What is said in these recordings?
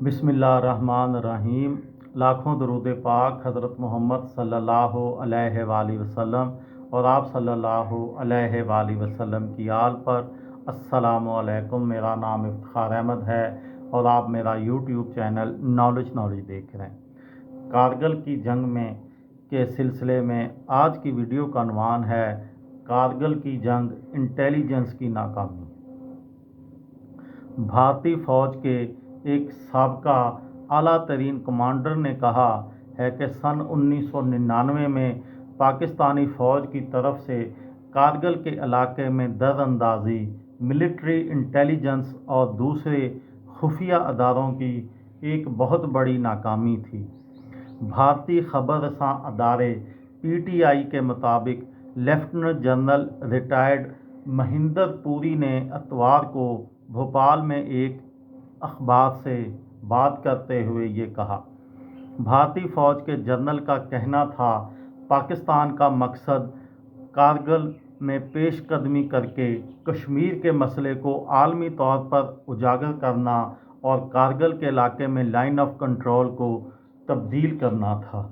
बिस्मिल्लाहिर्रहमानिर्रहीम। लाखों दरूद पाक हज़रत मोहम्मद सल्लल्लाहु अलैहि वसल्लम और आप सल्लल्लाहु अलैहि वसल्लम की आल पर। अस्सलामु अलैकुम। मेरा नाम इफ्तिखार अहमद है और आप मेरा यूट्यूब चैनल नॉलेज देख रहे हैं। कारगिल की जंग में के सिलसिले में आज की वीडियो का उन्वान है कारगिल की जंग इंटेलिजेंस की नाकामी। भारतीय फ़ौज के एक साबका आला तरीन कमांडर ने कहा है कि सन 1999 में पाकिस्तानी फ़ौज की तरफ से कारगिल के इलाके में दरअंदाजी, मिलिट्री इंटेलिजेंस और दूसरे खुफिया अदारों की एक बहुत बड़ी नाकामी थी। भारतीय खबर रसां अदारे PTI के मुताबिक lieutenant general retired Mahinder Puri ने इतवार को भोपाल में एक अखबार से बात करते हुए ये कहा। भारतीय फ़ौज के जनरल का कहना था, पाकिस्तान का मकसद कारगिल में पेशकदमी करके कश्मीर के मसले को आलमी तौर पर उजागर करना और कारगिल के इलाके में लाइन ऑफ कंट्रोल को तब्दील करना था।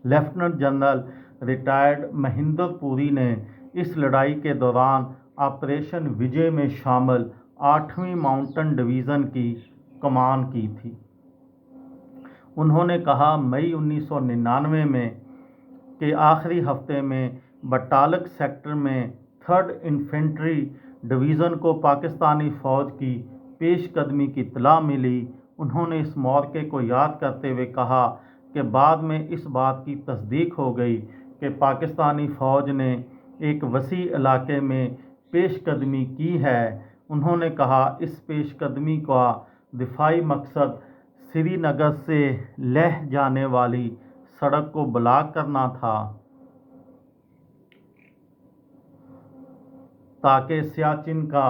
Lieutenant general retired Mahinder Puri ने इस लड़ाई के दौरान ऑपरेशन विजय में शामिल 8वीं माउंटेन डिवीज़न की कमान की थी। उन्होंने कहा, मई 1999 में के आखिरी हफ्ते में बटालक सेक्टर में 3rd इन्फेंट्री डिवीज़न को पाकिस्तानी फ़ौज की पेशकदमी की इत्तला मिली। उन्होंने इस मौके को याद करते हुए कहा कि बाद में इस बात की तस्दीक हो गई कि पाकिस्तानी फ़ौज ने एक वसी इलाके में पेशकदमी की है। उन्होंने कहा, इस पेशकदमी का दिफाई मकसद श्रीनगर से लेह जाने वाली सड़क को ब्लॉक करना था ताकि सियाचिन का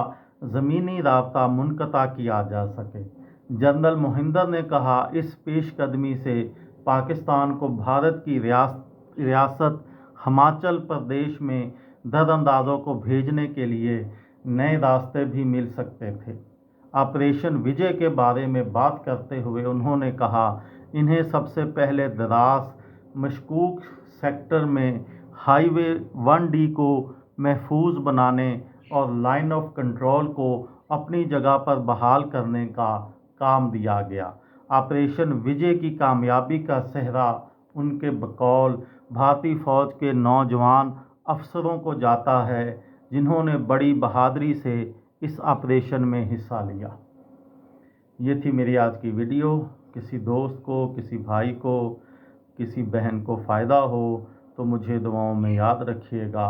ज़मीनी राब्ता मुनक़ता किया जा सके। जनरल मोहिंदर ने कहा, इस पेशकदमी से पाकिस्तान को भारत की रियासत हिमाचल प्रदेश में दरअंदाजों को भेजने के लिए नए रास्ते भी मिल सकते थे। ऑपरेशन विजय के बारे में बात करते हुए उन्होंने कहा, इन्हें सबसे पहले दराज मशकूक सेक्टर में हाईवे 1D को महफूज बनाने और लाइन ऑफ कंट्रोल को अपनी जगह पर बहाल करने का काम दिया गया। ऑपरेशन विजय की कामयाबी का सेहरा उनके बकौल भारतीय फ़ौज के नौजवान अफसरों को जाता है, जिन्होंने बड़ी बहादुरी से इस ऑपरेशन में हिस्सा लिया। ये थी मेरी आज की वीडियो। किसी दोस्त को, किसी भाई को, किसी बहन को फ़ायदा हो तो मुझे दुआओं में याद रखिएगा।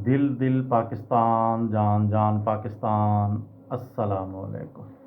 दिल दिल पाकिस्तान, जान जान पाकिस्तान। अस्सलामु अलैकुम।